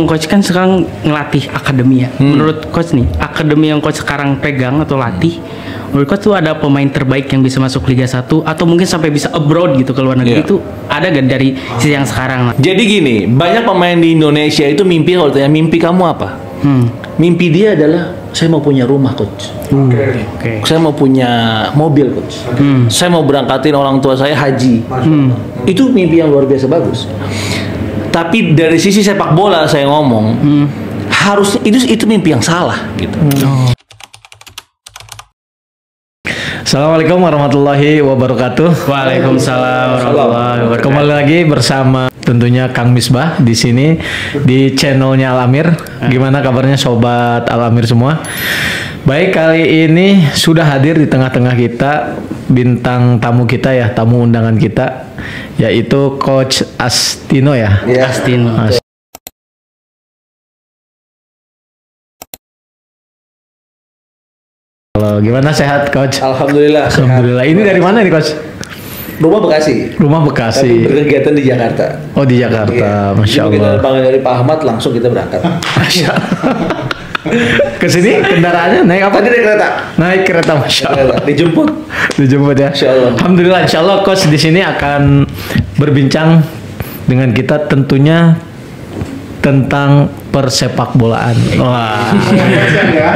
Coach kan sekarang ngelatih akademi ya. Menurut Coach nih, akademi yang Coach sekarang pegang atau latih, menurut Coach tuh ada pemain terbaik yang bisa masuk Liga 1 atau mungkin sampai bisa abroad gitu ke luar negeri itu ada gak dari sisi yang sekarang? Jadi gini, banyak pemain di Indonesia itu mimpi, kalau tanya mimpi kamu apa? Mimpi dia adalah saya mau punya rumah, Coach. Saya mau punya mobil, Coach. Saya mau berangkatin orang tua saya haji. Itu mimpi yang luar biasa bagus. Tapi dari sisi sepak bola saya ngomong, harusnya itu mimpi yang salah gitu. Assalamualaikum warahmatullahi wabarakatuh. Waalaikumsalam warahmatullahi wabarakatuh. Kembali lagi bersama tentunya Kang Misbah di sini di channelnya Al-Amir. Gimana kabarnya sobat Al-Amir semua? Baik, kali ini sudah hadir di tengah-tengah kita bintang tamu kita ya, tamu undangan kita, yaitu Coach Astino ya. Astino. Halo, gimana sehat Coach? Alhamdulillah. Alhamdulillah. Ini dari mana nih Coach? Rumah Bekasi. Rumah Bekasi. Tapi berkegiatan di Jakarta. Oh di Jakarta, Masya Jadi Allah. kita panggil dari Pak Ahmad langsung kita berangkat. Masya Allah. Ke sini kendaraannya naik apa? Tadi naik kereta. Naik kereta, Masya Allah. Dijemput. Dijemput ya. Insya Allah. Alhamdulillah, Insya Allah Coach di sini akan berbincang dengan kita tentunya tentang persepak bolaan. Wah,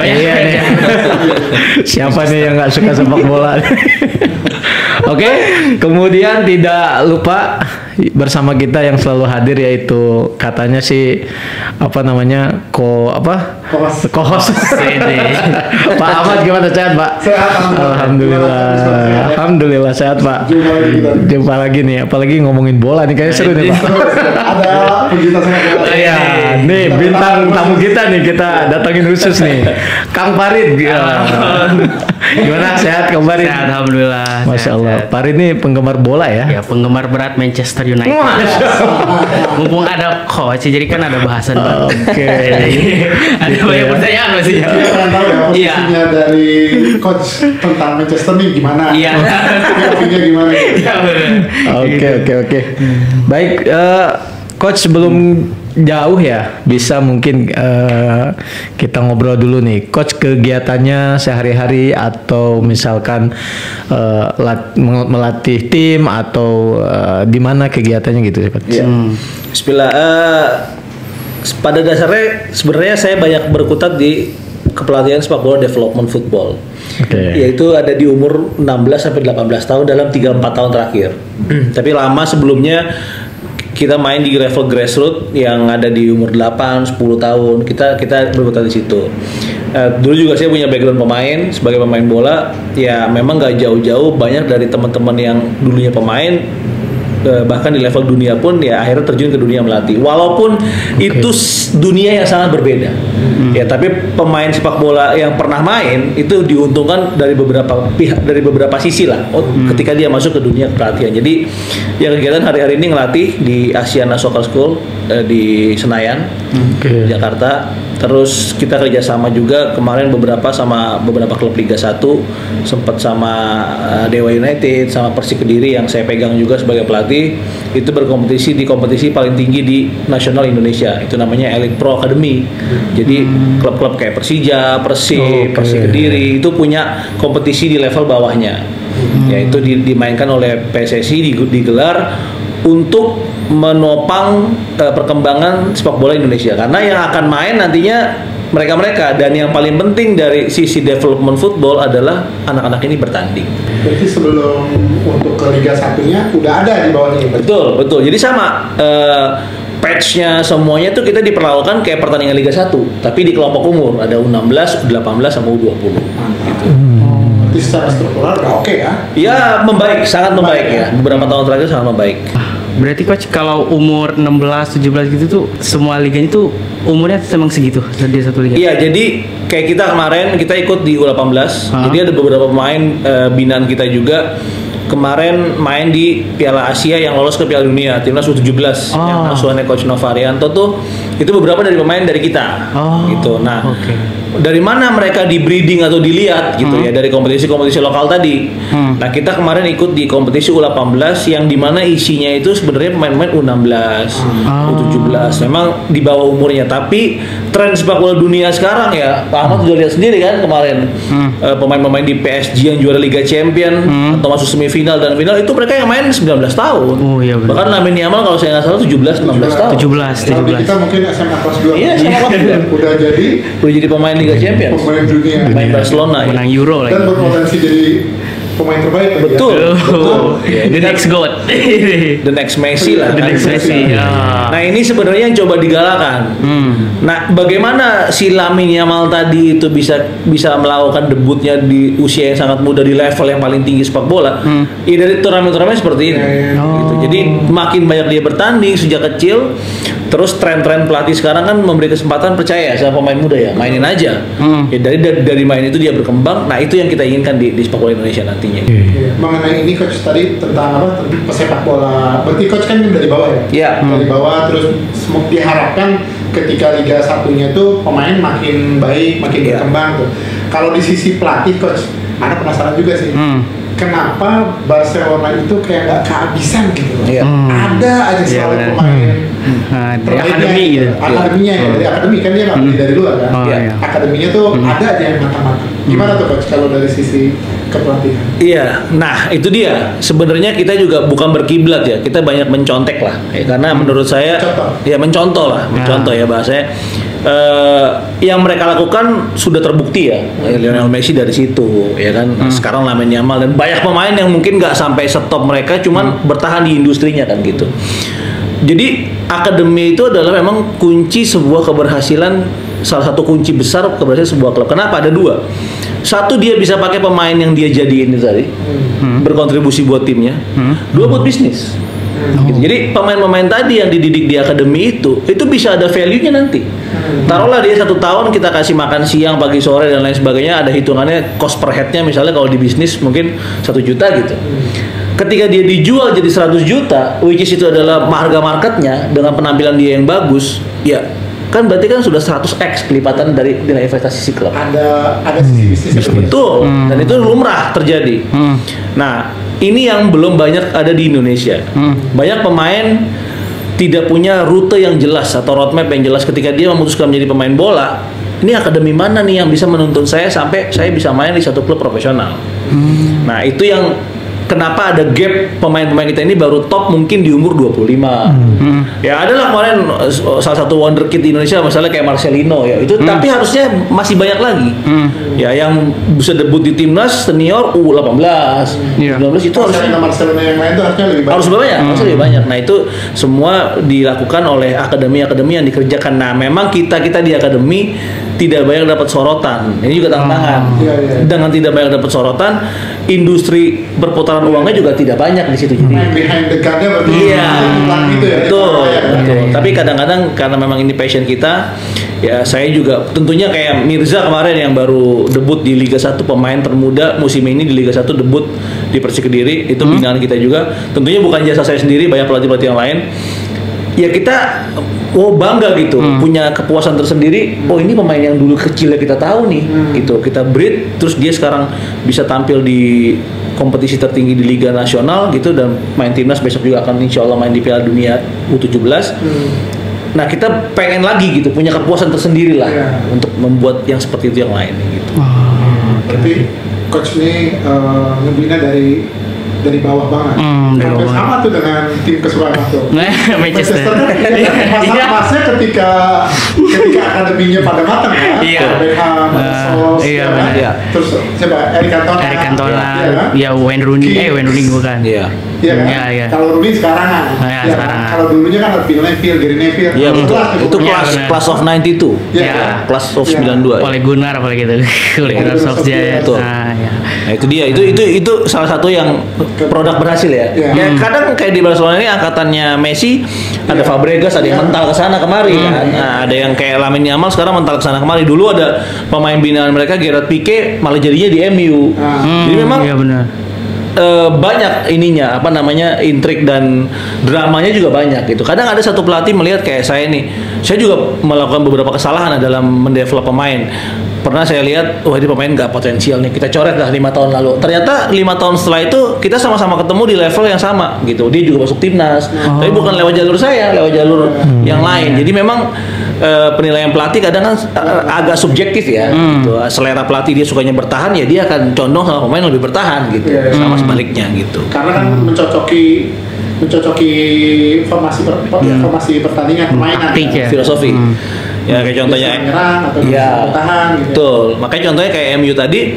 iya nih. Siapa nih yang nggak suka sepak bola? Oke, kemudian tidak lupa bersama kita yang selalu hadir yaitu katanya sih apa namanya co-host Pak Ahmad, gimana sehat Pak? Sehat, alhamdulillah. Alhamdulillah sehat Pak. Jumpa lagi nih, apalagi ngomongin bola nih kayaknya seru nih Pak. Ada pencinta sepak bola. Iya, nih bintang tamu kita nih, kita datangin khusus nih, Kang Farid. Gimana sehat Kang Farid? Sehat, alhamdulillah. Masya Allah. Farid ini penggemar bola ya? Ya, penggemar berat Manchester United. Mumpung ada coach, jadi kan ada bahasan. Oke. Ada Gitu banyak ya. pertanyaan pasti. Dia pengen tahu ya posisinya dari coach tentang Manchester nih gimana? Iya. Opininya gimana? Iya, bener. Oke. Baik, Coach sebelum jauh ya, bisa mungkin kita ngobrol dulu nih, Coach kegiatannya sehari-hari atau misalkan melatih tim atau di mana kegiatannya gitu ya, Coach? Ya. Bismillah. Pada dasarnya sebenarnya saya banyak berkutat di kepelatihan sepak bola development football. Yaitu ada di umur 16 sampai 18 tahun dalam 3-4 tahun terakhir. Tapi lama sebelumnya kita main di level grassroots yang ada di umur 8, 10 tahun. Kita berkutat di situ. Dulu juga saya punya background pemain sebagai pemain bola. Ya memang nggak jauh-jauh banyak dari teman-teman yang dulunya pemain, bahkan di level dunia pun ya akhirnya terjun ke dunia melatih. Walaupun itu dunia yang sangat berbeda. Ya tapi pemain sepak bola yang pernah main itu diuntungkan dari beberapa pihak, dari beberapa sisi lah. Ketika dia masuk ke dunia pelatihan. Jadi ya kegiatan hari-hari ini ngelatih di Asiana Soccer School di Senayan, Jakarta. Terus kita kerjasama juga kemarin sama beberapa klub Liga 1, sempat sama Dewa United, sama Persik Kediri yang saya pegang juga sebagai pelatih. Itu berkompetisi di kompetisi paling tinggi di nasional Indonesia. Itu namanya Elite Pro Academy. Jadi klub-klub kayak Persija, Persik Kediri itu punya kompetisi di level bawahnya. Yaitu dimainkan oleh PSSI, digelar untuk menopang perkembangan sepak bola Indonesia, karena yang akan main nantinya mereka dan yang paling penting dari sisi development football adalah anak-anak ini bertanding. Berarti sebelum untuk ke Liga 1-nya udah ada di bawahnya. Betul. Jadi sama patch-nya semuanya tuh kita diperlakukan kayak pertandingan Liga 1, tapi di kelompok umur ada U16, U18 sama U20 gitu. Berarti secara struktural udah oke ya? Ya membaik, sangat membaik ya. Beberapa tahun terakhir sangat membaik. Berarti Coach kalau umur 16, 17 gitu tuh semua liganya tuh umurnya memang segitu di satu liga? Iya, jadi kayak kita kemarin kita ikut di U18. Jadi ada beberapa pemain binaan kita juga kemarin main di Piala Asia yang lolos ke Piala Dunia, timnas U17 yang asuhannya Coach Novarianto tuh Itu beberapa dari pemain dari kita. Gitu. Nah, dari mana mereka di breeding atau dilihat gitu ya, dari kompetisi-kompetisi lokal tadi. Nah, kita kemarin ikut di kompetisi U18 yang dimana isinya itu sebenarnya pemain-pemain U16, U17, memang di bawah umurnya. Tapi tren sepak bola dunia sekarang ya, Pak Ahmad udah lihat sendiri kan kemarin pemain-pemain di PSG yang juara Liga Champion atau masuk semifinal dan final itu mereka yang main 19 tahun. Bahkan Lamine Yamal kalau saya nggak salah 17-16 tahun. 17. Kita mungkin SMA kelas 2. Iya, SMA kelas 2. Udah jadi pemain Liga Champions. Pemain dunia. Pemain Barcelona. Menang Euro lagi. Dan berpotensi jadi pemain terbaik lagi. Betul. The next GOAT. The next Messi lah. The next Messi. Nah, ini sebenarnya yang coba digalakan. Nah, bagaimana si Lamine Yamal tadi itu bisa melakukan debutnya di usia yang sangat muda di level yang paling tinggi sepak bola? Ya dari turnamen-turnamen seperti ini. Gitu. Jadi makin banyak dia bertanding sejak kecil. Terus tren-tren pelatih sekarang kan memberi kesempatan, percaya sama pemain muda ya, mainin aja. Ya dari main itu dia berkembang. Nah, itu yang kita inginkan di sepak bola Indonesia nantinya. Mengenai ini coach tadi tentang apa? Pesepak bola. Berarti coach kan dari bawah ya? Iya. Dari bawah terus diharapkan ketika Liga 1-nya itu pemain makin baik, makin berkembang tuh. Kalau di sisi pelatih coach, Anda penasaran juga sih. Kenapa Barcelona itu kayak nggak kehabisan gitu? Ada aja selalu pemain dari akademi gitu. Akademinya ya, dari akademi kan dia nggak beli dari luar kan. Akademinya tuh ada aja yang matang-matang. Gimana tuh coach kalau dari sisi kepelatihan? Iya, nah itu dia. Sebenarnya kita juga bukan berkiblat ya. Kita banyak mencontek lah. Ya, karena menurut saya, mencontoh ya bahasanya. Yang mereka lakukan sudah terbukti ya. Lionel Messi dari situ, ya kan. Sekarang Lamine Yamal dan banyak pemain yang mungkin nggak sampai stop mereka, cuman bertahan di industrinya kan gitu. Jadi akademi itu adalah memang kunci sebuah keberhasilan, salah satu kunci besar keberhasilan sebuah klub. Kenapa? Ada dua. Satu, dia bisa pakai pemain yang dia jadiin itu tadi, berkontribusi buat timnya. Dua, buat bisnis. Gitu. Jadi pemain-pemain tadi yang dididik di akademi itu bisa ada value-nya nanti. Taruhlah dia 1 tahun kita kasih makan siang, pagi, sore dan lain sebagainya, ada hitungannya cost per head-nya misalnya kalau di bisnis mungkin 1 juta gitu. Ketika dia dijual jadi 100 juta, which is itu adalah harga marketnya dengan penampilan dia yang bagus, ya kan berarti kan sudah 100x kelipatan dari nilai investasi si klub. Ada sisi bisnis. Betul. Dan itu lumrah terjadi. Nah, ini yang belum banyak ada di Indonesia. Banyak pemain tidak punya rute yang jelas atau roadmap yang jelas ketika dia memutuskan menjadi pemain bola. Ini akademi mana nih yang bisa menuntun saya sampai saya bisa main di satu klub profesional. Nah, itu yang kenapa ada gap pemain-pemain kita ini baru top mungkin di umur 25. Ya adalah kemarin salah satu wonderkid di Indonesia misalnya kayak Marcelino ya itu, tapi harusnya masih banyak lagi. Ya yang bisa debut di timnas senior U18, U19 itu Marcelino yang lain itu harusnya lebih banyak. Harusnya lebih banyak. Nah, itu semua dilakukan oleh akademi-akademi yang dikerjakan. Nah, memang kita di akademi tidak banyak dapat sorotan. Ini juga tantangan. Dengan tidak banyak dapat sorotan, industri perputaran uangnya juga tidak banyak di situ. Jadi behind the gun-nya berarti gitu ya. Betul. Tapi kadang-kadang karena memang ini passion kita, ya saya juga tentunya kayak Mirza kemarin yang baru debut di Liga 1, pemain termuda musim ini di Liga 1 debut di Persik Kediri, itu binaan kita juga. Tentunya bukan jasa saya sendiri, banyak pelatih-pelatih yang lain. Ya kita bangga gitu, punya kepuasan tersendiri. Oh, ini pemain yang dulu kecilnya kita tahu nih, gitu. Kita breed, terus dia sekarang bisa tampil di kompetisi tertinggi di Liga Nasional gitu, dan main timnas besok juga akan insya Allah main di Piala Dunia U17. Nah, kita pengen lagi gitu, punya kepuasan tersendiri lah untuk membuat yang seperti itu yang lain gitu. Berarti coach ini ngebina dari bawah banget. Hampir sama tuh dengan tim kesukaan tuh. Manchester. Masa-masa ketika akademinya pada matang ya. Beckham, Sos, terus siapa? Eric Cantona. Ya, Wayne Rooney bukan. Iya. Iya. Kalau Rooney sekarang. Kalau dulunya kan ada Phil Neville, Gary Neville. Iya, betul. Itu class of 92. Iya. Class of 92. Oleh Gunnar apalagi gitu. Oleh Gunnar Solskjaer. Nah, itu dia. Itu salah satu yang produk berhasil ya. Ya kadang kayak di Barcelona ini angkatannya Messi ada Fabregas, ada yang mental ke sana kemari kan. Nah, ada yang kayak Lamine Yamal sekarang mental ke sana kemari. Dulu ada pemain binaan mereka Gerard Pique malah jadinya di MU. Jadi memang banyak ininya apa namanya intrik dan dramanya juga banyak gitu. Kadang ada satu pelatih melihat kayak saya nih, saya juga melakukan beberapa kesalahan dalam mendevelop pemain. Pernah saya lihat, wah ini pemain nggak potensial nih, kita coret lah 5 tahun lalu. Ternyata 5 tahun setelah itu kita sama-sama ketemu di level yang sama gitu. Dia juga masuk timnas, tapi bukan lewat jalur saya, lewat jalur yang lain. Jadi memang penilaian pelatih kadang kan agak subjektif ya. Gitu. Selera pelatih dia sukanya bertahan, ya dia akan condong sama pemain yang lebih bertahan gitu. Sama sebaliknya gitu. Karena kan mencocoki formasi pertandingan permainan filosofi. Ya kayak contohnya menyerang atau bertahan gitu. Betul. Makanya contohnya kayak MU tadi,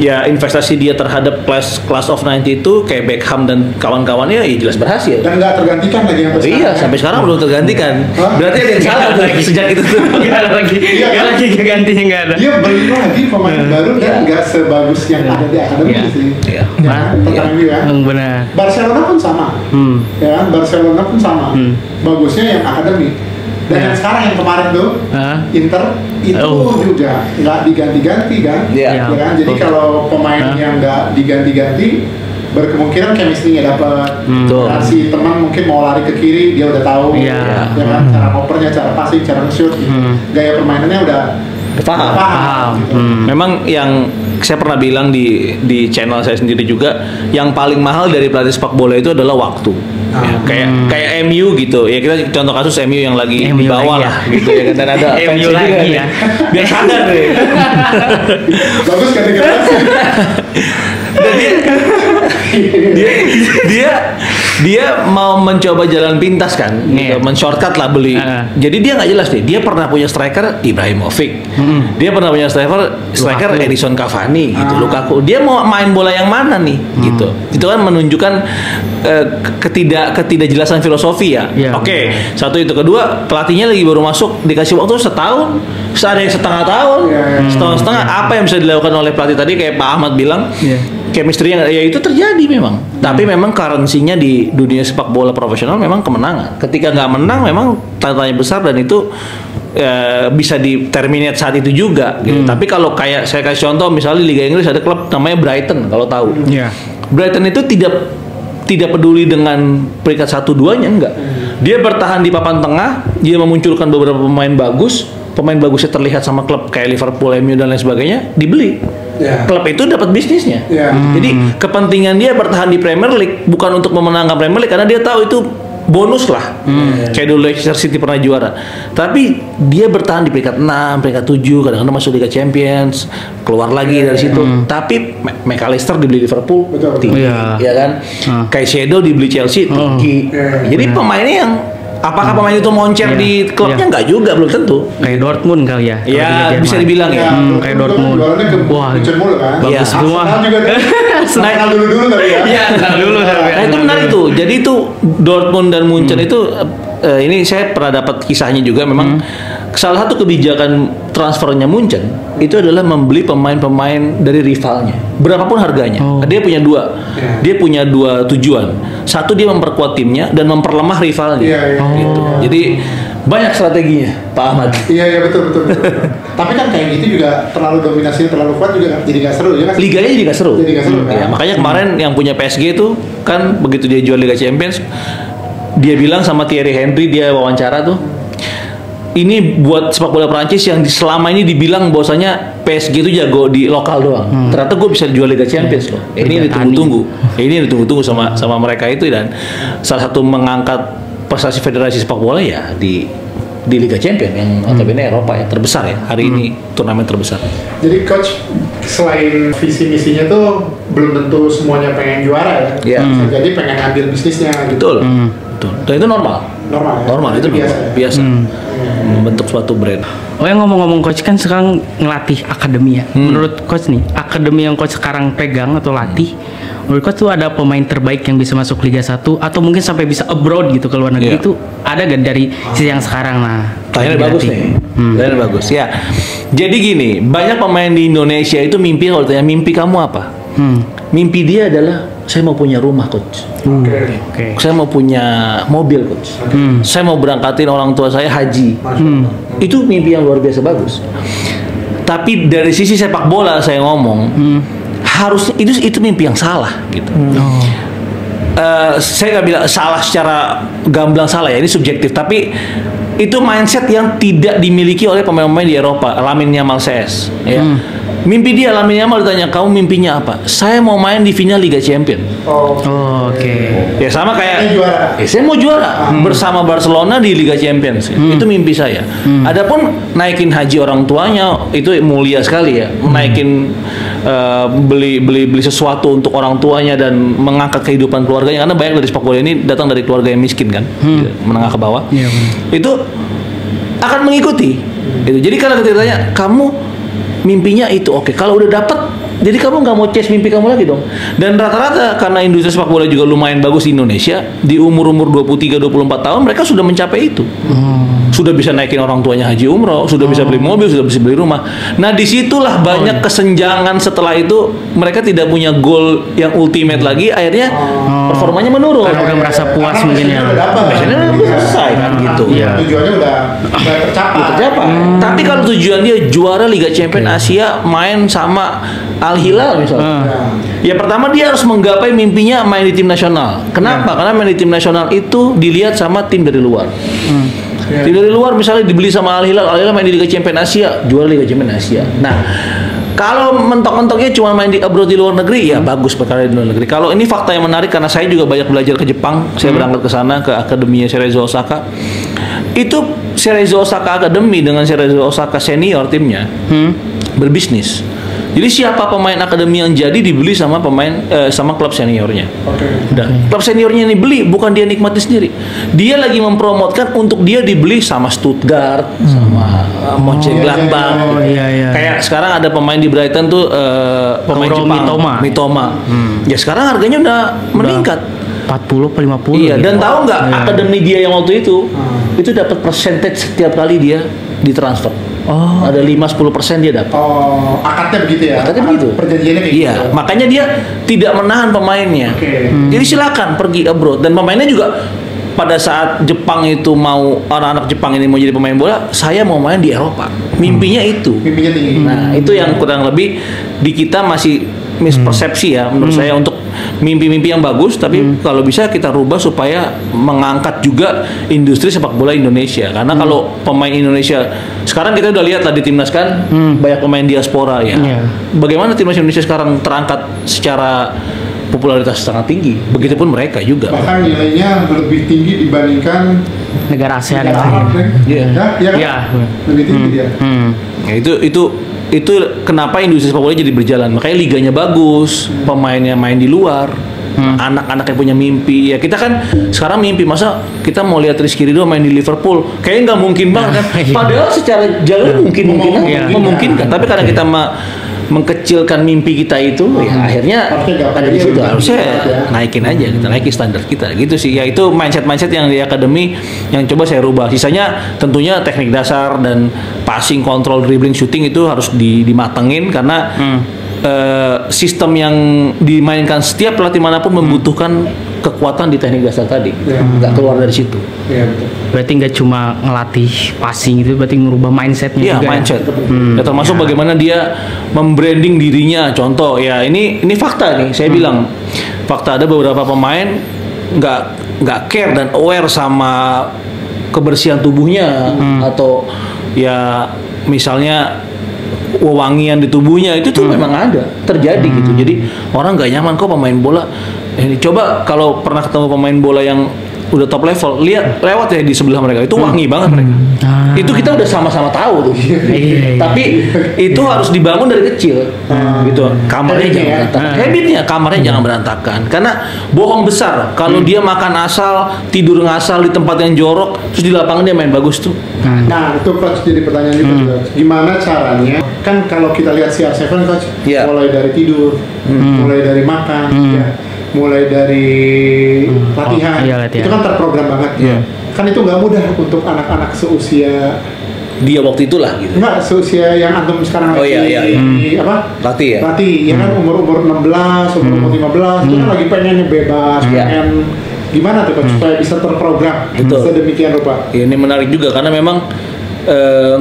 ya investasi dia terhadap class of 90 itu kayak Beckham dan kawan-kawannya ya jelas berhasil. Dan nggak tergantikan lagi sampai sekarang. Iya, sampai sekarang belum tergantikan. Berarti ada yang salah lagi sejak itu tuh. Nggak ada lagi. Nggak lagi gantinya nggak ada. Dia beli lagi pemain baru dan nggak sebagus yang ada di akademi sih. Iya. Tentang MU ya. Benar. Barcelona pun sama. Ya kan, Barcelona pun sama. Bagusnya yang akademi. Dan yang sekarang yang kemarin tuh Inter itu juga nggak diganti-ganti kan, ya kan? Jadi kalau pemain yang nggak diganti-ganti berkemungkinan chemistry-nya dapat. Si teman mungkin mau lari ke kiri dia udah tahu, ya kan? Cara ngopernya, cara passing, cara shoot, gaya permainannya udah paham. Gitu. Memang yang saya pernah bilang di channel saya sendiri juga, yang paling mahal dari pelatih sepak bola itu adalah waktu. Ya, kayak MU gitu ya, kita contoh kasus MU yang lagi di bawah lah gitu ya kan, dan ada MU lagi ya biar sadar deh. Bagus kan dia mau mencoba jalan pintas kan, gitu, men-shortcut lah beli. Jadi dia nggak jelas nih. Dia pernah punya striker Ibrahimovic, dia pernah punya striker Edison Cavani, gitu, Lukaku. Dia mau main bola yang mana nih, gitu. Itu kan menunjukkan ketidakjelasan filosofi ya. Oke, satu itu. Kedua, pelatihnya lagi baru masuk, dikasih waktu setahun, ada yang setengah tahun, setengah. Apa yang bisa dilakukan oleh pelatih tadi kayak Pak Ahmad bilang? Chemistry yang ya itu terjadi memang. Tapi memang currency-nya di dunia sepak bola profesional memang kemenangan. Ketika nggak menang memang tanya besar, dan itu bisa di terminate saat itu juga gitu. Tapi kalau kayak saya kasih contoh misalnya di Liga Inggris ada klub namanya Brighton, kalau tahu. Brighton itu tidak peduli dengan peringkat 1-2-nya, enggak. Dia bertahan di papan tengah, dia memunculkan beberapa pemain bagus. Pemain bagusnya terlihat sama klub kayak Liverpool, MU dan lain sebagainya, dibeli. Klub itu dapat bisnisnya. Jadi kepentingan dia bertahan di Premier League bukan untuk memenangkan Premier League, karena dia tahu itu bonus lah. Kayak dulu Leicester City pernah juara. Tapi dia bertahan di peringkat 6, peringkat 7, kadang-kadang masuk Liga Champions, keluar lagi dari situ. Tapi McAllister dibeli Liverpool tinggi, ya kan? Caicedo dibeli Chelsea tinggi. Jadi pemainnya yang apakah pemain itu moncer di klubnya? Enggak juga, belum tentu. Kayak Dortmund kali ya. Ya, bisa dibilang ya. Kayak Dortmund. Wah, kan? Bagus semua. Naik dulu tadi ya. Iya, dulu. Nah, itu menarik tuh. Jadi itu Dortmund dan Munchen itu ini saya pernah dapat kisahnya juga. Memang salah satu kebijakan transfernya Munchen itu adalah membeli pemain-pemain dari rivalnya, berapapun harganya. Dia punya dua. Dia punya dua tujuan. Satu, dia memperkuat timnya dan memperlemah rivalnya. Gitu. Jadi banyak strateginya, Pak Ahmad. Iya betul. Tapi kan kayak gitu juga terlalu dominasinya terlalu kuat juga jadi nggak seru ya kan? Liganya jadi nggak seru. Kan? Ya, makanya kemarin yang punya PSG itu kan begitu dia jual Liga Champions, dia bilang sama Thierry Henry, dia wawancara tuh, ini buat sepak bola Prancis yang selama ini dibilang bahwasanya PSG itu jago di lokal doang. Ternyata gue bisa jual Liga Champions loh. Ini ditunggu-tunggu. Ini ditunggu-tunggu sama mereka itu, dan salah satu mengangkat prestasi federasi sepak bola ya di Liga Champions yang notabene Eropa ya, terbesar ya hari ini, turnamen terbesar. Jadi coach, selain visi misinya tuh belum tentu semuanya pengen juara ya. Bisa jadi pengen ambil bisnisnya gitu. Betul. Dan itu normal. Itu biasa. Membentuk suatu brand. Yang ngomong-ngomong coach, kan sekarang ngelatih akademi ya. Menurut coach nih, akademi yang coach sekarang pegang atau latih, menurut coach tuh ada pemain terbaik yang bisa masuk Liga 1 atau mungkin sampai bisa abroad gitu ke luar negeri, itu ada gak dari sisi yang sekarang? Tanya bagus nih. Tanya bagus ya. Jadi gini, banyak pemain di Indonesia itu mimpi, kalau tanya mimpi kamu apa? Mimpi dia adalah saya mau punya rumah, coach. Saya mau punya mobil, coach. Saya mau berangkatin orang tua saya haji. Itu mimpi yang luar biasa bagus. Tapi dari sisi sepak bola saya ngomong, harusnya itu mimpi yang salah gitu. Saya nggak bilang salah secara gamblang salah ya, ini subjektif, tapi itu mindset yang tidak dimiliki oleh pemain-pemain di Eropa. Lamine Yamal CS ya. Mimpi dia, Lamine Yamal ditanya, kamu mimpinya apa? Saya mau main di final Liga Champions. Oke. Ya sama kayak saya mau juara bersama Barcelona di Liga Champions. Itu mimpi saya. Adapun naikin haji orang tuanya itu mulia sekali ya. Naikin beli sesuatu untuk orang tuanya dan mengangkat kehidupan keluarganya, karena banyak dari sepak bola ini datang dari keluarga yang miskin kan, menengah ke bawah. Itu akan mengikuti. Gitu. Jadi kalau kita tanya, kamu mimpinya itu oke. Kalau udah dapet, jadi kamu nggak mau chase mimpi kamu lagi dong. Dan rata-rata karena industri sepak bola juga lumayan bagus di Indonesia, di umur-umur 23-24 tahun mereka sudah mencapai itu. Sudah bisa naikin orang tuanya haji umroh, sudah bisa beli mobil, sudah bisa beli rumah. Nah disitulah banyak kesenjangan. Setelah itu mereka tidak punya goal yang ultimate lagi, akhirnya performanya menurun. Karena udah merasa puas mungkin ya. Biasanya udah selesai kan gitu. Tujuannya udah tercapai. Tapi kalau tujuan dia juara Liga Champions Asia, main sama Al Hilal misalnya. Ya pertama dia harus menggapai mimpinya main di tim nasional. Kenapa? Karena main di tim nasional itu dilihat sama tim dari luar. Tim dari luar misalnya dibeli sama Al Hilal main di Liga Champions Asia, juara Liga Champions Asia. Nah, kalau mentok-mentoknya cuma main di abroad di luar negeri, ya bagus perkara di luar negeri. Kalau ini fakta yang menarik, karena saya juga banyak belajar ke Jepang, saya berangkat ke sana ke akademinya Cerezo Osaka. Itu Cerezo Osaka Academy dengan Cerezo Osaka senior timnya berbisnis. Jadi siapa pemain akademi yang jadi dibeli sama sama klub seniornya. Dan klub seniornya ini beli, bukan dia nikmati sendiri. Dia lagi mempromotkan untuk dia dibeli sama Stuttgart, sama Mönchengladbach. Kayak sekarang ada pemain di Brighton tuh pemain Jepang, Mitoma. Ya sekarang harganya udah meningkat. 40-50. Iya, dan tahu nggak akademi dia yang waktu itu dapat percentage setiap kali dia ditransfer. Ada 5-10% dia dapat. Akadnya begitu ya. Akadnya begitu. Perjanjiannya kayak gitu. Makanya dia tidak menahan pemainnya. Jadi silakan pergi abroad, dan pemainnya juga pada saat Jepang itu mau, anak-anak Jepang ini mau jadi pemain bola, saya mau main di Eropa. Mimpinya itu. Mimpinya tinggi. Nah, itu yang kurang lebih di kita masih mispersepsi ya menurut saya, untuk mimpi-mimpi yang bagus, tapi kalau bisa kita rubah supaya mengangkat juga industri sepak bola Indonesia. Karena kalau pemain Indonesia sekarang, kita udah lihat lah di timnas kan, banyak pemain diaspora ya. Bagaimana timnas Indonesia sekarang terangkat secara popularitas sangat tinggi, begitupun mereka juga. Bahkan nilainya lebih tinggi dibandingkan negara ASEAN yang lain. Iya. Lebih tinggi dia. Ya, itu kenapa industri sepak bola jadi berjalan. Makanya liganya bagus, pemainnya main di luar, anak-anak yang punya mimpi. Ya kita kan sekarang mimpi, masa kita mau lihat Rizky Ridho main di Liverpool, kayaknya nggak mungkin banget kan. Padahal secara jalan memungkinkan. Tapi karena kita mengkecilkan mimpi kita itu, ya akhirnya ada di situ. Harusnya naikin aja, kita naikin standar kita gitu sih. Ya itu mindset yang di akademi yang coba saya rubah. Sisanya tentunya teknik dasar dan passing, control, dribbling, shooting itu harus dimatengin, karena sistem yang dimainkan setiap pelatih manapun membutuhkan kekuatan di teknik dasar tadi, nggak keluar dari situ. Berarti nggak cuma ngelatih passing itu, berarti merubah mindsetnya juga. Mindset. Ya, termasuk bagaimana dia membranding dirinya. Contoh ya, ini fakta nih, saya bilang fakta, ada beberapa pemain nggak care dan aware sama kebersihan tubuhnya, atau ya misalnya wewangian di tubuhnya itu tuh memang ada terjadi gitu. Jadi orang nggak nyaman kok pemain bola. Ini coba kalau pernah ketemu pemain bola yang udah top level, lihat lewat ya di sebelah mereka, itu wangi banget mereka. Itu kita udah sama-sama tahu tuh. Tapi itu harus dibangun dari kecil. Gitu. Kamarnya jangan berantakan. Habitnya kamarnya jangan berantakan. Karena bohong besar kalau dia makan asal, tidur ngasal di tempat yang jorok, terus di lapangan dia main bagus tuh. Nah, itu coach jadi pertanyaan juga. Gimana caranya? Kan kalau kita lihat CR7 coach, mulai dari tidur, mulai dari makan, mulai dari latihan, itu kan terprogram banget. Kan itu nggak mudah untuk anak-anak seusia dia waktu itulah gitu. Enggak, seusia yang antum sekarang latih ya? Latih, ya kan umur 16, umur 15, itu kan lagi pengen bebas, pengen gimana tuh coach supaya bisa terprogram sedemikian rupa. Ini menarik juga karena memang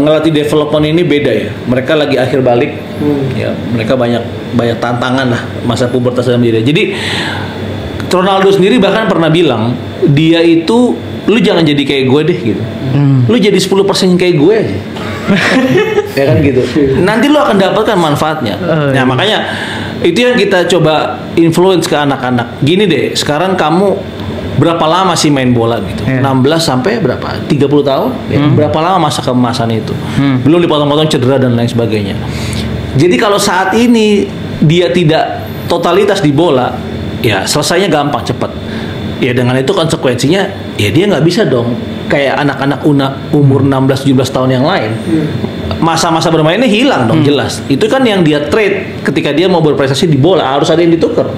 ngelatih development ini beda ya. Mereka lagi akhir balik, ya mereka banyak tantangan lah masa pubertas dalam diri. Jadi Ronaldo sendiri bahkan pernah bilang dia itu lu jangan jadi kayak gue deh gitu. Lu jadi 10% kayak gue aja. Ya kan gitu. Nanti lu akan dapatkan manfaatnya. Nah makanya itu yang kita coba influence ke anak-anak. Gini deh, sekarang kamu berapa lama sih main bola gitu? 16 sampai berapa? 30 tahun? Ya, berapa lama masa keemasan itu? Belum dipotong-potong cedera dan lain sebagainya. Jadi kalau saat ini dia tidak totalitas di bola, ya selesainya gampang, cepat. Ya dengan itu konsekuensinya, ya dia nggak bisa dong kayak anak-anak umur 16-17 tahun yang lain. Masa-masa bermainnya hilang dong, jelas. Itu kan yang dia trade ketika dia mau berprestasi di bola, harus ada yang ditukar.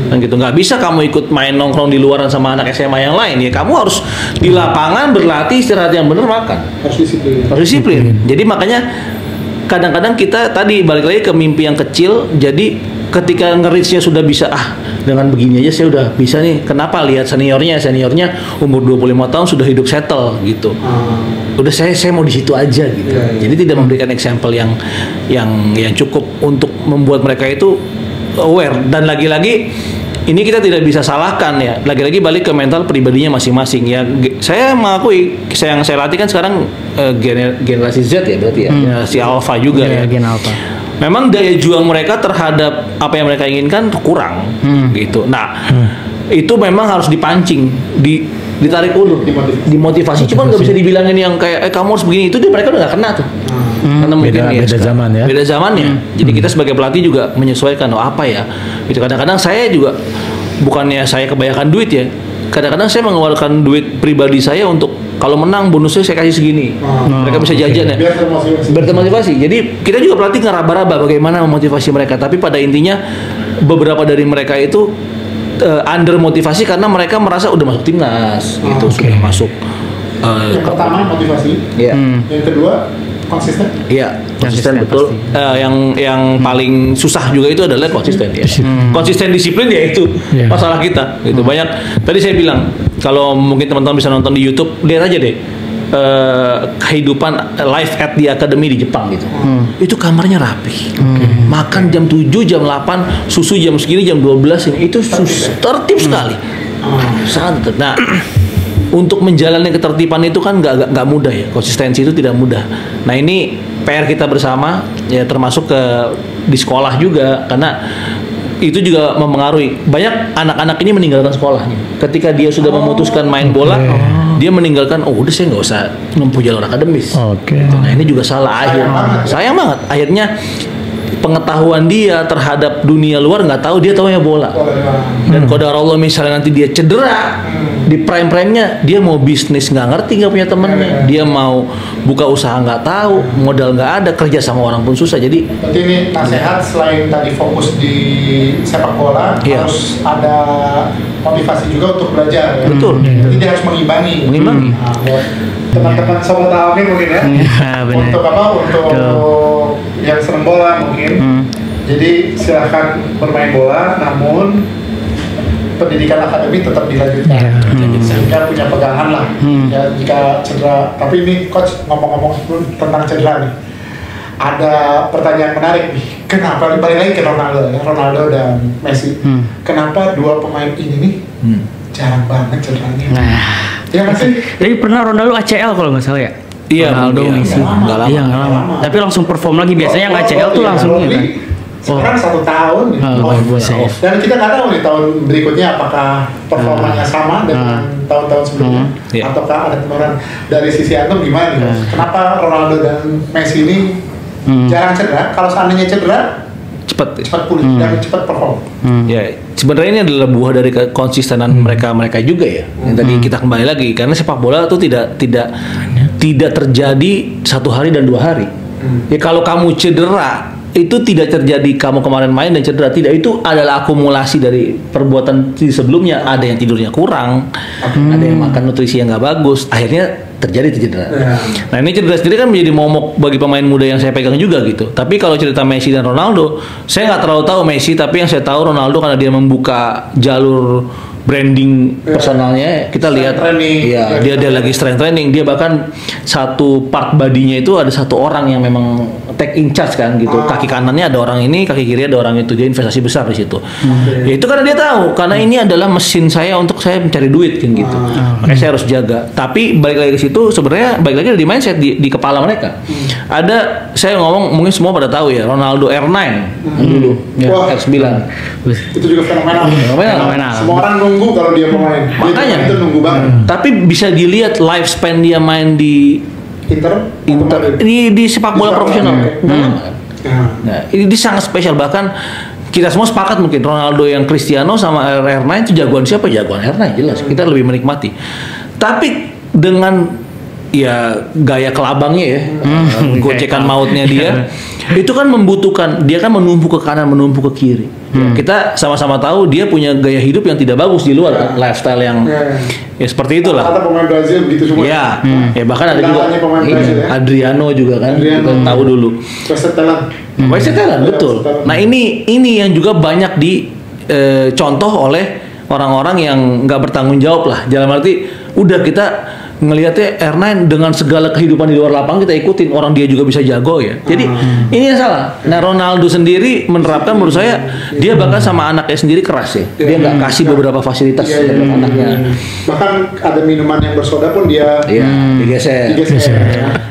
Dan gitu, nggak bisa kamu ikut main nongkrong di luaran sama anak SMA yang lain. Ya kamu harus di lapangan berlatih, istirahat yang benar, makan. Harus disiplin. Jadi makanya kadang-kadang kita tadi balik lagi ke mimpi yang kecil. Jadi ketika nge-reach-nya sudah bisa, dengan begini aja saya udah bisa nih. Kenapa? Lihat seniornya umur 25 tahun sudah hidup settle gitu. Udah saya mau di situ aja gitu. Jadi tidak memberikan example yang cukup untuk membuat mereka itu aware. Dan lagi-lagi ini kita tidak bisa salahkan ya. Lagi-lagi balik ke mental pribadinya masing-masing ya. Saya mengakui yang saya latih kan sekarang generasi Z ya berarti ya. Generasi Alpha juga ya. Gen Alpha. Memang daya juang mereka terhadap apa yang mereka inginkan kurang gitu. Nah, itu memang harus dipancing, ditarik ulur, dimotivasi. Cuma nggak bisa dibilangin yang kayak kamu harus begini, itu mereka udah nggak kena tuh. Karena mungkin beda zaman ya. Beda zamannya. Jadi kita sebagai pelatih juga menyesuaikan apa ya. Itu kadang-kadang saya juga bukannya saya kebanyakan duit ya. Kadang-kadang saya mengeluarkan duit pribadi saya untuk kalau menang bonusnya saya kasih segini. Mereka bisa jajan ya. Biar termotivasi. Jadi kita juga pelatih ngeraba-raba bagaimana memotivasi mereka. Tapi pada intinya beberapa dari mereka itu under motivasi karena mereka merasa udah masuk timnas, gitu sudah masuk. Yang pertama motivasi. Yang kedua konsisten. Iya, konsisten betul. Yang paling susah juga itu adalah konsisten ya. Konsisten disiplin ya itu masalah kita. Gitu banyak. Tadi saya bilang kalau mungkin teman-teman bisa nonton di YouTube, lihat aja deh kehidupan live at the academy di Jepang gitu. Itu kamarnya rapi. Makan jam 7, jam 8, susu jam segini, jam 12 ini. Itu tertib sekali. Sangat. Nah, untuk menjalani ketertiban itu kan nggak mudah ya. Konsistensi itu tidak mudah. Nah ini PR kita bersama ya, termasuk di sekolah juga, karena itu juga mempengaruhi. Banyak anak-anak ini meninggalkan sekolahnya ketika dia sudah memutuskan main bola. Dia meninggalkan, udah saya nggak usah menempuh jalur akademis. Nah ini juga salah. Sayang banget. Akhirnya pengetahuan dia terhadap dunia luar nggak tahu, dia tahu ya bola. Dan qadar Allah misalnya nanti dia cedera di prime-nya, dia mau bisnis nggak ngerti, nggak punya temennya, dia mau buka usaha nggak tahu, modal nggak ada, kerja sama orang pun susah. Jadi ini nasihat selain tadi fokus di sepak bola, harus ada motivasi juga untuk belajar ya. Betul. Jadi dia harus mengimbangi. Teman-teman sobat AOK mungkin ya. Untuk apa? Untuk yang senang bola mungkin. Jadi silahkan bermain bola, namun pendidikan akademik tetap dilanjutkan. Sehingga punya pegangan lah. Ya, jika cedera. Tapi ini coach ngomong-ngomong tentang cedera nih. Ada pertanyaan menarik nih. Kenapa balik lagi ke Ronaldo dan Messi? Kenapa dua pemain ini nih jarang banget cederanya? Ya kan sih? Jadi pernah Ronaldo ACL kalau nggak salah ya? Iya, Ronaldo Messi. Nggak lama. Tapi langsung perform lagi. Biasanya yang ACL tuh langsung ya kan? Sekarang 1 tahun. Dan kita nggak tahu nih tahun berikutnya apakah performanya sama dengan tahun-tahun sebelumnya, ataukah ada penurunan. Dari sisi Antum gimana nih? Kenapa Ronaldo dan Messi ini jarang cedera? Kalau seandainya cedera, cepat pulih dan cepat perform. Ya, sebenarnya ini adalah buah dari konsistenan mereka juga ya. Yang tadi kita kembali lagi, karena sepak bola itu tidak terjadi 1 hari dan 2 hari. Ya kalau kamu cedera, itu tidak terjadi kamu kemarin main dan cedera, tidak, itu adalah akumulasi dari perbuatan sebelumnya. Ada yang tidurnya kurang, ada yang makan nutrisi yang nggak bagus, akhirnya terjadi cedera. Nah ini cedera sendiri kan menjadi momok bagi pemain muda yang saya pegang juga gitu. Tapi kalau cerita Messi dan Ronaldo, saya nggak terlalu tahu Messi, tapi yang saya tahu Ronaldo karena dia membuka jalur branding personalnya kita lihat ya dia lagi strength training, dia bahkan satu part badinya itu ada satu orang yang memang take in charge kan gitu, kaki kanannya ada orang ini, kaki kiri ada orang itu, dia investasi besar di situ. Ya itu karena dia tahu, karena ini adalah mesin saya untuk saya mencari duit kan gitu, makanya saya harus jaga. Tapi balik lagi ke situ, sebenarnya balik lagi di mindset di kepala mereka. Ada, saya ngomong mungkin semua pada tahu ya, Ronaldo R9 dulu, R9 itu juga fenomenal. Semua orang nunggu kalau dia pemain. Makanya itu nunggu banget. Tapi bisa dilihat lifespan dia main di Inter di sepak bola profesional. Nah, ini sangat spesial, bahkan kita semua sepakat mungkin Ronaldo yang Cristiano sama R9 itu jagoan siapa? Jagoan R9 jelas. Kita lebih menikmati. Tapi dengan ya gaya kelabangnya ya, gocekan mautnya dia, itu kan membutuhkan, dia kan menumpuk ke kanan, menumpuk ke kiri. Kita sama-sama tahu dia punya gaya hidup yang tidak bagus di luar, kan? Lifestyle yang ya seperti itulah. Kata pemain Brazil begitu semua. Ya, ya bahkan ada juga Adriano juga kan, kita tahu dulu. Wesetelan, betul. Nah ini yang juga banyak dicontoh oleh orang-orang yang nggak bertanggung jawab lah. Dalam arti udah kita ngelihatnya R9 dengan segala kehidupan di luar lapangan kita ikutin, orang dia juga bisa jago ya. Jadi ini yang salah. Nah Ronaldo sendiri menerapkan, menurut saya dia bahkan sama anaknya sendiri keras ya. Dia nggak kasih beberapa fasilitas untuk anaknya. Bahkan ada minuman yang bersoda pun dia digeser.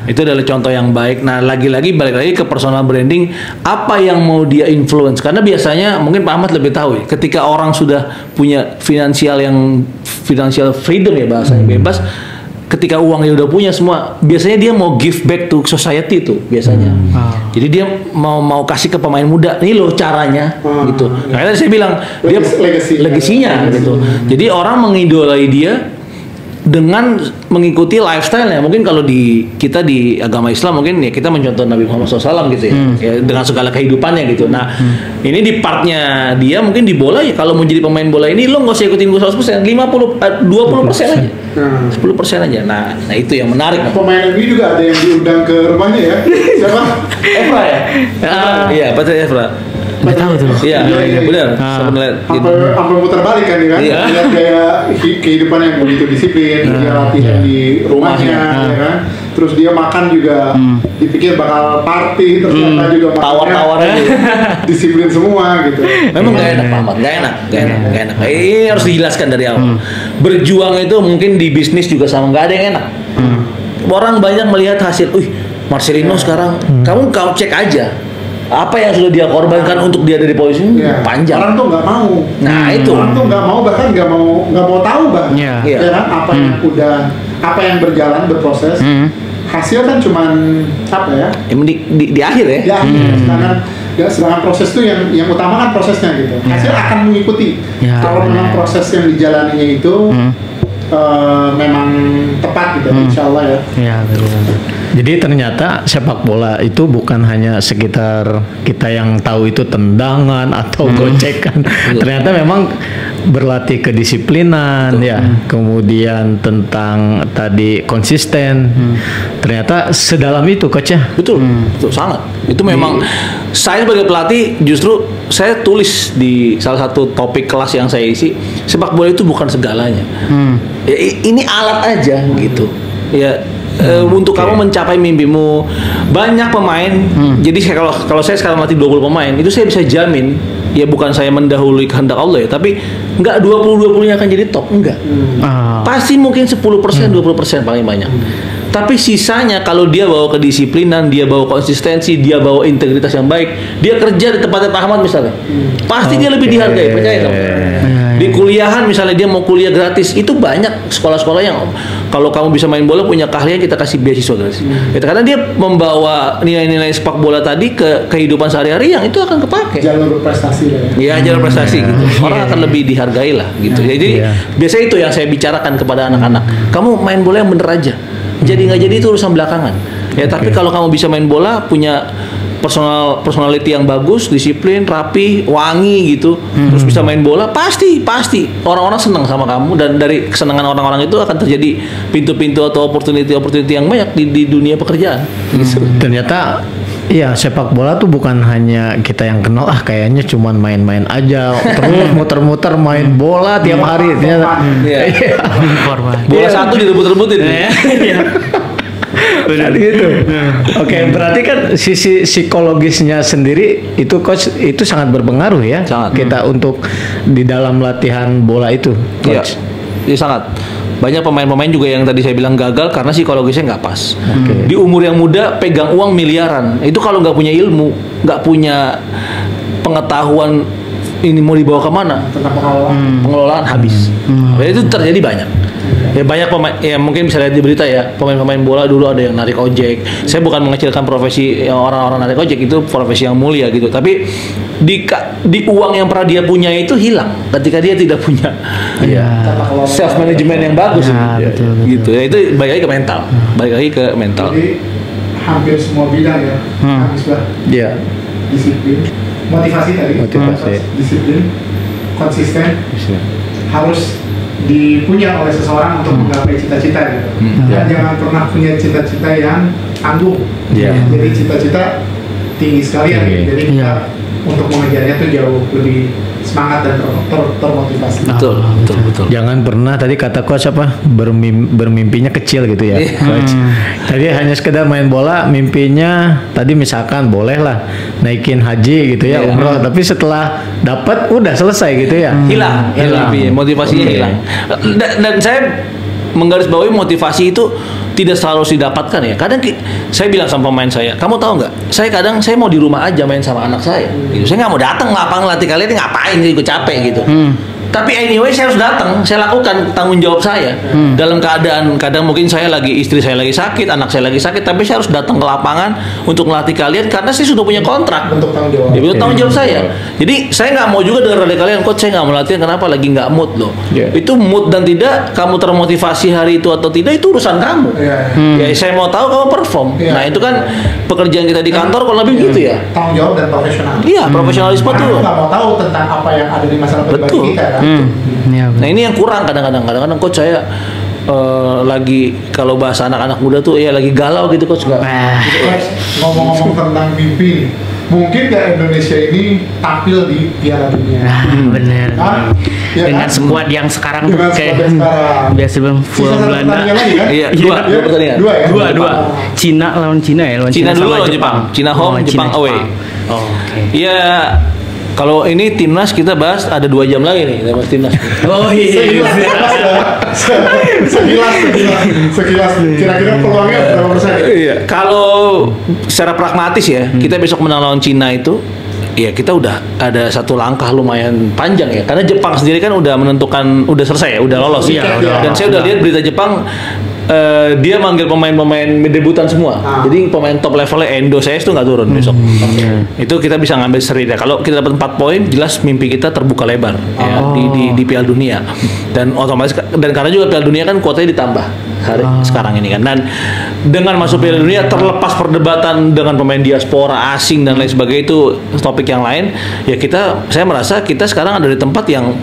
Itu adalah contoh yang baik. Nah lagi-lagi balik lagi ke personal branding, apa yang mau dia influence? Karena biasanya mungkin Pak Ahmad lebih tahu ya, ketika orang sudah punya financial freedom ya bahasanya, bebas. Ketika uangnya udah punya semua, biasanya dia mau give back to society tuh biasanya. Jadi dia mau kasih ke pemain muda, ini loh caranya gitu. Nah, saya bilang dia legasinya gitu. Jadi orang mengidolai dia dengan mengikuti lifestyle-nya. Mungkin kalau kita di agama Islam mungkin ya kita mencontoh Nabi Muhammad SAW gitu ya, dengan segala kehidupannya gitu. Nah ini di partnya dia mungkin di bola ya, kalau mau jadi pemain bola ini lo nggak usah ikutin gue 100%, 20% aja, 10% aja. Nah itu yang menarik. Pemain MU juga ada yang diundang ke rumahnya ya. Siapa? Evra ya? Iya, Patrick Evra. Nggak tahu tuh. Iya, benar. Sampai muter balik kan kan? Lihat gaya kehidupan yang begitu disiplin, dia latihan di rumahnya, ya kan? Terus dia makan juga dipikir bakal party, ternyata juga tawar-tawarnya disiplin semua gitu. Memang nggak enak, Pak, nggak enak. Ini harus dijelaskan dari awal. Berjuang itu mungkin di bisnis juga sama, nggak ada yang enak. Orang banyak melihat hasil, Marcelino sekarang, kamu cek aja. Apa yang sudah dia korbankan untuk dia dari posisi panjang. Orang tuh nggak mau. Nah itu. Orang tuh nggak mau, bahkan nggak mau tahu bang. Ya kan apa yang berjalan berproses. Hasil kan cuman apa ya? Di akhir ya. Di akhir. Sedangkan proses itu yang utama kan prosesnya gitu. Hasil akan mengikuti. Kalau memang proses yang dijalaninya itu memang tepat gitu, insya Allah ya. Ya betul. Jadi ternyata sepak bola itu bukan hanya sekitar kita yang tahu itu tendangan atau gocekan. Ternyata memang berlatih kedisiplinan ya, kemudian tentang tadi konsisten. Ternyata sedalam itu coach ya. Betul, betul sangat. Itu memang saya sebagai pelatih justru saya tulis di salah satu topik kelas yang saya isi, sepak bola itu bukan segalanya. Ya, ini alat aja gitu. Ya untuk kamu mencapai mimpimu. Banyak pemain. Jadi kalau saya sekarang melatih 20 pemain, itu saya bisa jamin, ya bukan saya mendahului kehendak Allah ya, tapi enggak 20-20-nya akan jadi top, enggak. Pasti mungkin 10%, 20% paling banyak. Tapi sisanya kalau dia bawa kedisiplinan, dia bawa konsistensi, dia bawa integritas yang baik, dia kerja di tempatnya Pak Ahmad misalnya, pasti dia lebih dihargai, percaya kamu. Di kuliahan misalnya dia mau kuliah gratis, itu banyak sekolah-sekolah yang kalau kamu bisa main bola punya keahlian kita kasih beasiswa gratis. Karena dia membawa nilai-nilai sepak bola tadi ke kehidupan sehari-hari yang itu akan kepake. Jalur prestasi lah ya. Jalur prestasi gitu. Orang akan lebih dihargai lah gitu. Jadi biasanya itu yang saya bicarakan kepada anak-anak. Kamu main bola yang bener aja. Jadi nggak jadi itu urusan belakangan. Ya tapi kalau kamu bisa main bola, punya personality yang bagus, disiplin, rapi, wangi gitu, terus bisa main bola, pasti orang-orang senang sama kamu, dan dari kesenangan orang-orang itu akan terjadi pintu-pintu atau opportunity yang banyak di dunia pekerjaan. Ternyata Iya, sepak bola tuh bukan hanya kita yang kenal kayaknya cuman main-main aja terus muter-muter main bola tiap hari ternyata. Iya. Bola satu direbut-rebutin. Iya. Benar gitu. Oke, berarti kan sisi psikologisnya sendiri itu coach itu sangat berpengaruh ya. Sangat. Kita untuk di dalam latihan bola itu, Iya. coach. Iya sangat. Banyak pemain-pemain juga yang tadi saya bilang gagal karena psikologisnya nggak pas. Di umur yang muda pegang uang miliaran. Itu kalau nggak punya ilmu, nggak punya pengetahuan ini mau dibawa kemana, Tentang pengelolaan. pengelolaan habis. Ya, itu terjadi banyak. Ya banyak pemain, ya mungkin bisa lihat di berita ya, pemain-pemain bola dulu ada yang narik ojek. Saya bukan mengecilkan profesi orang-orang narik ojek, itu profesi yang mulia gitu. Tapi di uang yang pernah dia punya itu hilang ketika dia tidak punya self management yang bagus. Ya, betul. Gitu. Ya itu balik lagi ke mental. Balik lagi ke mental. Jadi hampir semua bidang ya, habislah Iya. disiplin, motivasi tadi, Motivasi. disiplin, konsisten, harus dipunya oleh seseorang untuk menggapai cita-cita gitu. Dan jangan pernah punya cita-cita yang tanggung. Iya. Jadi cita-cita tinggi sekali ya. Tinggi. Jadi kita untuk mengejarnya tuh jauh lebih semangat dan termotivasi. Betul. Jangan pernah tadi kata coach apa bermimpinya kecil gitu ya, coach. Tadi hanya sekedar main bola, mimpinya tadi misalkan boleh lah naikin haji gitu ya, umroh. Tapi setelah dapat udah selesai gitu ya. Hilang. Motivasinya hilang. Dan saya menggarisbawahi motivasi itu tidak selalu didapatkan ya. Kadang saya bilang sama pemain saya, kamu tahu nggak? Saya mau di rumah aja main sama anak saya. Gitu. Saya nggak mau datang lapangan latih kalian ini ngapain? Gue capek gitu. Tapi anyway saya harus datang, saya lakukan tanggung jawab saya. Dalam keadaan kadang mungkin istri saya lagi sakit, anak saya lagi sakit, tapi saya harus datang ke lapangan untuk melatih kalian karena saya sudah punya kontrak. Bentuk tanggung jawab. Ya, bentuk tanggung jawab saya. Jadi saya nggak mau juga dengar dari kalian, coach saya nggak mau latihan kenapa lagi nggak mood loh. Itu mood dan tidak kamu termotivasi hari itu atau tidak itu urusan kamu. Ya saya mau tahu kamu perform. Nah itu kan pekerjaan kita di kantor kalau lebih gitu ya. Tanggung jawab dan profesional. Iya profesionalisme Karena tuh. aku nggak mau tahu tentang apa yang ada di masalah pribadi Betul. kita kan. Iya. Nah ini yang kurang kadang-kadang coach saya lagi kalau bahasa anak-anak muda tuh ya lagi galau gitu coach nggak. Coach, ngomong-ngomong tentang mimpi, mungkin nggak Indonesia ini tampil di Piala Dunia? Bener. Hah? Ya Dengan kan? skuad yang sekarang Dengan kayak skuad yang sekarang. biasa bang full Sisa satu Belanda. pertandingan lagi kan? Iya dua pertandingan. Dua ya? Dua. Cina lawan Cina ya, lawan Cina dulu sama lawan Jepang. Cina home, Jepang away. Oh, oke. Iya kalau ini timnas kita bahas ada 2 jam lagi nih bahas timnas. Oh iya. Sekilas kira-kira peluangnya berapa persen? Iya. Kalau secara pragmatis ya, kita besok menang lawan Cina itu, ya kita udah ada satu langkah lumayan panjang ya. Karena Jepang sendiri kan udah menentukan, udah selesai ya, udah lolos. Iya, Dan saya udah lihat berita Jepang. Dia manggil pemain-pemain debutan semua. Jadi pemain top levelnya Endo CS itu nggak turun besok. Itu kita bisa ngambil seri deh. Kalau kita dapat 4 poin, jelas mimpi kita terbuka lebar ya, di Piala Dunia. Dan otomatis dan karena juga Piala Dunia kan kuotanya ditambah sekarang ini kan. Dan dengan masuk Piala Dunia terlepas perdebatan dengan pemain diaspora asing dan lain sebagainya itu topik yang lain. Ya saya merasa kita sekarang ada di tempat yang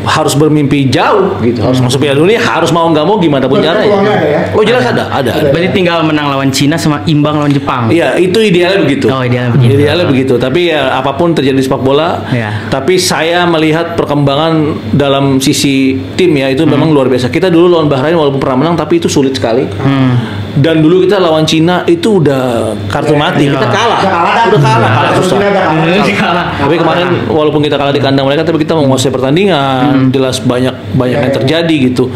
harus bermimpi jauh gitu, harus masuk Piala Dunia, harus mau nggak mau gimana pun caranya. Peluangnya ada ya? Oh jelas ada. Berarti tinggal menang lawan Cina sama imbang lawan Jepang. Iya itu idealnya begitu. Oh, idealnya begitu. Idealnya begitu. Tapi ya apapun terjadi di sepak bola. Iya. Tapi saya melihat perkembangan dalam sisi tim ya itu memang luar biasa. Kita dulu lawan Bahrain walaupun pernah menang tapi itu sulit sekali. Dan dulu kita lawan Cina itu udah kartu mati. Kita kalah. Udah kalah susah. Tapi kemarin walaupun kita kalah di kandang mereka, tapi kita menguasai pertandingan. Jelas banyak yang terjadi gitu.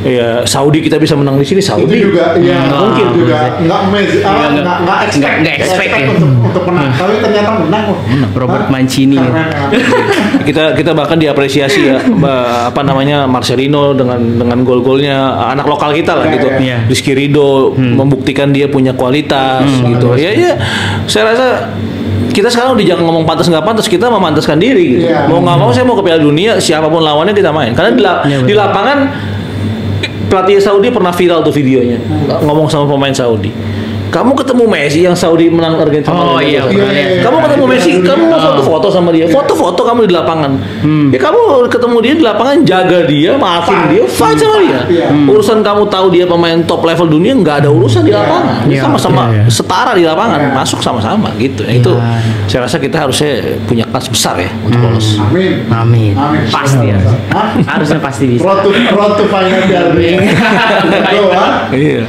Ya Saudi kita bisa menang di sini. Saudi Itu juga ya mungkin juga nggak expect ya. untuk menang. Tapi ternyata menang. Robert Mancini. kita bahkan diapresiasi ya Marcelino dengan gol-golnya anak lokal kita lah gitu. Iya. Rizky Ridho membuktikan dia punya kualitas gitu. Ya saya rasa kita sekarang udah jangan ngomong pantas nggak pantas, kita memantaskan diri gitu. Mau nggak mau saya mau ke Piala Dunia, siapapun lawannya kita main. Karena di lapangan pelatih Saudi pernah viral tuh videonya ngomong sama pemain Saudi. Kamu ketemu Messi yang Saudi menang Argentina. Oh iya, pernah lihat. Kamu ketemu Messi, kamu mau foto-foto sama dia. Foto-foto kamu di lapangan. Ya kamu ketemu dia di lapangan, jaga dia, maafin dia, fight sama dia. Urusan kamu tahu dia pemain top level dunia, nggak ada urusan di lapangan. Sama-sama setara di lapangan, masuk sama-sama gitu. Itu saya rasa kita harusnya punya kelas besar ya untuk lolos. Amin. Pasti ya. Harusnya pasti bisa. Road to final derby.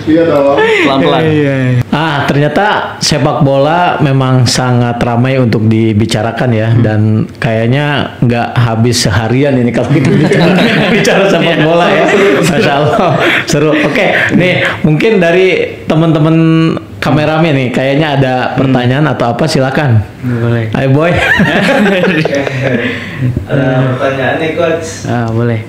Iya dong. Pelan-pelan. Ternyata sepak bola memang sangat ramai untuk dibicarakan ya, dan kayaknya nggak habis seharian ini kalau kita bicara sepak bola ya. Masya Allah, seru. Oke, nih mungkin dari teman-teman kameramen nih, kayaknya ada pertanyaan atau apa, silakan. Boleh. Ayo boy. Ada pertanyaan nih coach. Boleh.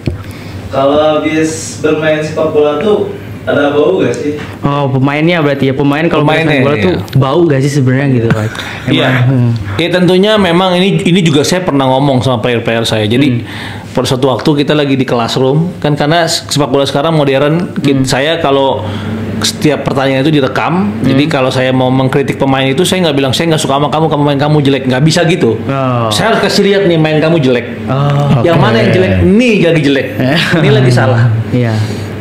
Kalau habis bermain sepak bola tuh ada bau gak sih? Oh, pemainnya berarti ya. Pemain kalau main sepak bola tuh bau gak sih sebenarnya gitu, Pak? Iya. Ya tentunya memang ini juga saya pernah ngomong sama player-player saya. Jadi pada suatu waktu kita lagi di classroom kan, karena sepak bola sekarang modern, saya kalau setiap pertanyaan itu direkam. Jadi kalau saya mau mengkritik pemain itu, saya nggak bilang saya nggak suka sama kamu, main kamu jelek, nggak bisa gitu. Saya harus kasih lihat nih main kamu jelek. Yang mana yang jelek? Nih lagi jelek. Ini lagi salah. Iya.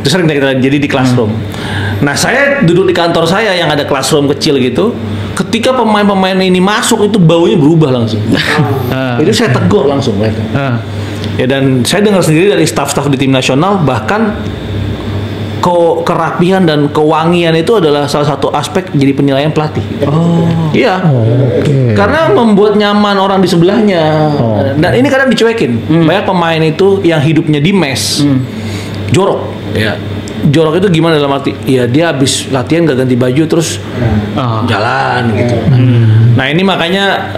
Itu sering kita jadi di classroom. Nah, saya duduk di kantor saya yang ada classroom kecil gitu. Ketika pemain-pemain ini masuk, itu baunya berubah langsung. Itu saya tegur langsung mereka. Ya, dan saya dengar sendiri dari staf-staf di tim nasional, bahkan kerapihan dan kewangian itu adalah salah satu aspek jadi penilaian pelatih. Iya. Karena membuat nyaman orang di sebelahnya. Dan ini kadang dicuekin. Banyak pemain itu yang hidupnya di mes, jorok. Ya, jorok itu gimana dalam arti? Ya dia habis latihan gak ganti baju terus jalan gitu. Nah ini makanya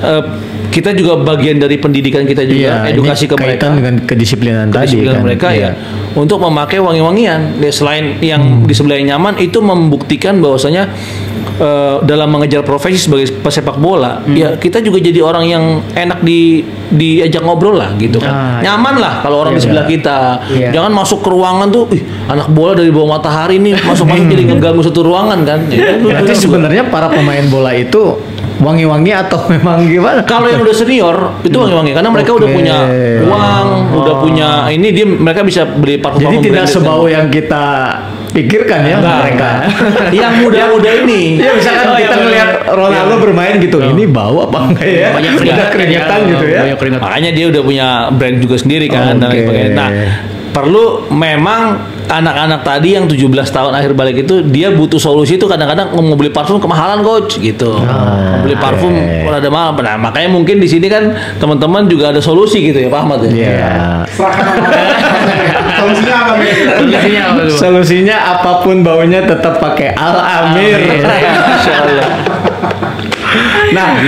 kita juga bagian dari pendidikan kita juga, edukasi ke mereka dengan kedisiplinan tadi kan, mereka ya untuk memakai wangi-wangian. Selain yang di sebelahnya nyaman, itu membuktikan bahwasanya dalam mengejar profesi sebagai pesepak bola, ya kita juga jadi orang yang enak diajak ngobrol lah gitu kan. Nyaman lah kalau orang di sebelah kita. Jangan masuk ke ruangan tuh, anak bola dari bawah matahari nih masuk jadi ngeganggu satu ruangan kan. Berarti sebenarnya para pemain bola itu wangi-wangi atau memang gimana? Kalau yang udah senior itu wangi-wangi karena mereka udah punya uang, udah punya ini, mereka bisa beli parfum. Jadi tidak sebau yang kita pikirkan ya mereka. Yang muda-muda ini. Ya misalkan kita ngelihat Ronaldo bermain gitu, ini bau apa enggak ya? Banyak keringetan gitu ya. Makanya dia udah punya brand juga sendiri kan dan lain sebagainya. Nah, perlu memang anak-anak tadi yang 17 tahun akhir balik itu, dia butuh solusi itu. Kadang-kadang mau beli parfum kemahalan coach gitu. Mau beli parfum ada mahal. Nah, makanya mungkin di sini kan teman-teman juga ada solusi gitu ya Pak Ahmad ya. Solusinya apa nih? Solusinya apapun baunya tetap pakai Al-Amir. Insyaallah. Nah,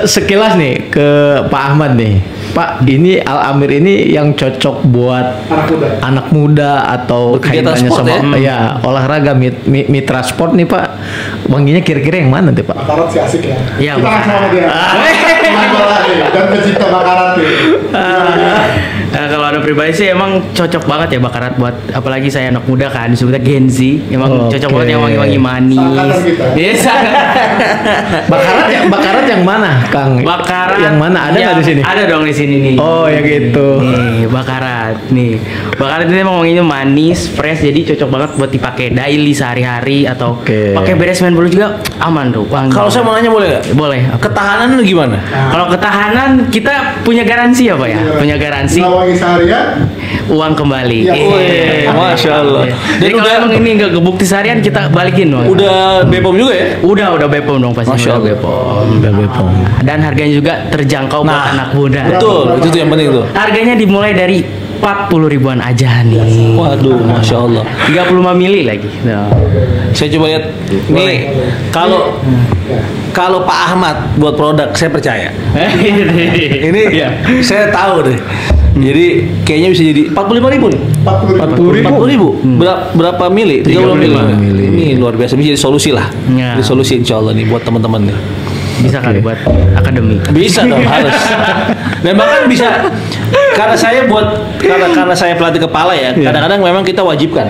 sekilas nih ke Pak Ahmad nih. Pak, ini Al-Amir ini yang cocok buat anak muda atau kaitannya sama olahraga mitra sport nih Pak. Wanginya kira-kira yang mana tuh Pak? Bakarat sih asik ya. Iya, kita langsung sama dia. Dan pecinta Bakarat nih. Nah, kalau ada pribadi sih emang cocok banget ya Bakarat buat, apalagi saya anak muda kan, disebutnya Gen Z. Emang cocok banget yang wangi-wangi manis. Bakarat yang mana, Kang? Bakarat yang mana? Ada nggak di sini? Ada dong di sini nih. Oh, yang gitu. Nih, Bakarat nih. Bakarat ini emang wanginya manis, fresh, jadi cocok banget buat dipakai daily sehari-hari atau pakai beres main bola juga aman tuh. Kalau saya mau nanya boleh nggak? Boleh. Ketahanan gimana? Kalau ketahanan kita punya garansi ya Pak ya? Punya garansi. Wangi seharian, uang kembali. Masya Allah. Jadi kalau emang ini nggak kebukti seharian, kita balikin Bang. Udah BPOM juga ya? Udah BPOM dong pasti. Masya Allah. Udah BPOM. Dan harganya juga terjangkau buat anak muda. Betul, itu tuh yang penting tuh. Harganya dimulai dari 40 ribuan aja nih. Waduh, Masya Allah. 35 mili lagi. Saya coba lihat. Nih, kalau Pak Ahmad buat produk, saya percaya. Ini saya tahu deh. Jadi kayaknya bisa jadi 45.000 nih. 40.000. Berapa mili? 35 mili. Ini luar biasa, bisa jadi solusi lah. Jadi solusi insya Allah nih buat teman-teman nih. bisa kali buat akademi. Bisa dong, harus. Dan bahkan bisa karena saya pelatih kepala ya. Kadang-kadang memang kita wajibkan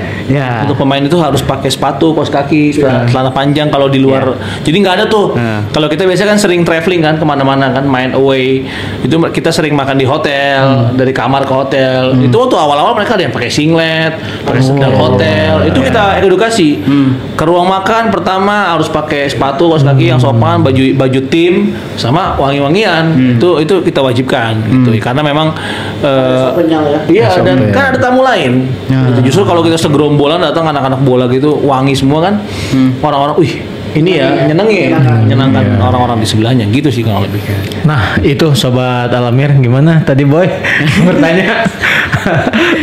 untuk pemain itu harus pakai sepatu, kaos kaki, celana panjang kalau di luar. Jadi nggak ada tuh. Kalau kita biasa kan sering traveling kan kemana-mana kan, main away. Itu kita sering makan di hotel, dari kamar ke hotel. Itu waktu awal-awal mereka ada yang pakai singlet, pakai sandal hotel. Itu kita edukasi. Ke ruang makan pertama harus pakai sepatu, kaos kaki yang sopan, baju tim sama wangi-wangian. Itu kita wajibkan gitu. Karena memang iya, dan kan ada tamu lain. Gitu. Justru kalau kita segerombolan datang anak-anak bola gitu, wangi semua kan, orang-orang, wih ini ya nyenangkan orang-orang di sebelahnya gitu sih kalau lebih. Nah itu Sobat Al-Amir, gimana tadi Boy bertanya?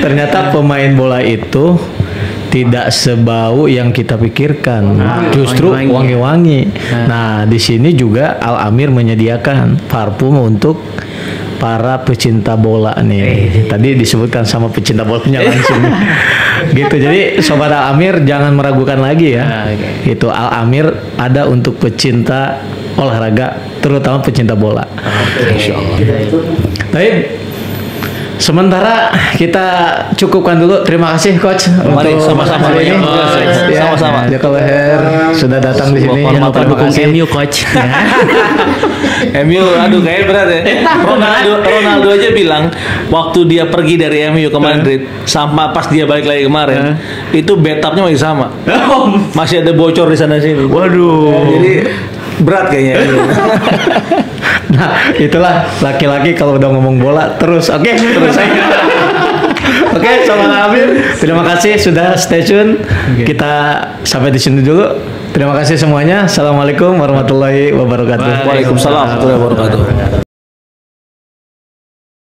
Ternyata pemain bola itu tidak sebau yang kita pikirkan, justru wangi-wangi. Nah di sini juga Al-Amir menyediakan parfum untuk para pecinta bola nih. Tadi disebutkan sama pecinta bolanya langsung. Gitu. Jadi Sobat Al-Amir jangan meragukan lagi ya. Itu Al-Amir ada untuk pecinta olahraga, terutama pecinta bola. Insyaallah. Baik. Sementara kita cukupkan dulu. Terima kasih Coach. Mari sama-sama ini. Sama-sama. Jaka Leher sudah datang di sini. Jangan lupa dukung MU Coach. MU, aduh kayaknya berat ya. Ronaldo aja bilang waktu dia pergi dari MU ke Madrid, sama pas dia balik lagi kemarin, itu bathtubnya masih sama. Masih ada bocor di sana sini. Waduh. Jadi berat kayaknya. Nah, itulah laki-laki kalau udah ngomong bola terus. Oke, terus. Oke, Sobat Al-Amir, terima kasih sudah stay tune. Kita sampai di sini dulu. Terima kasih semuanya. Assalamualaikum warahmatullahi wabarakatuh. Waalaikumsalam warahmatullahi wabarakatuh.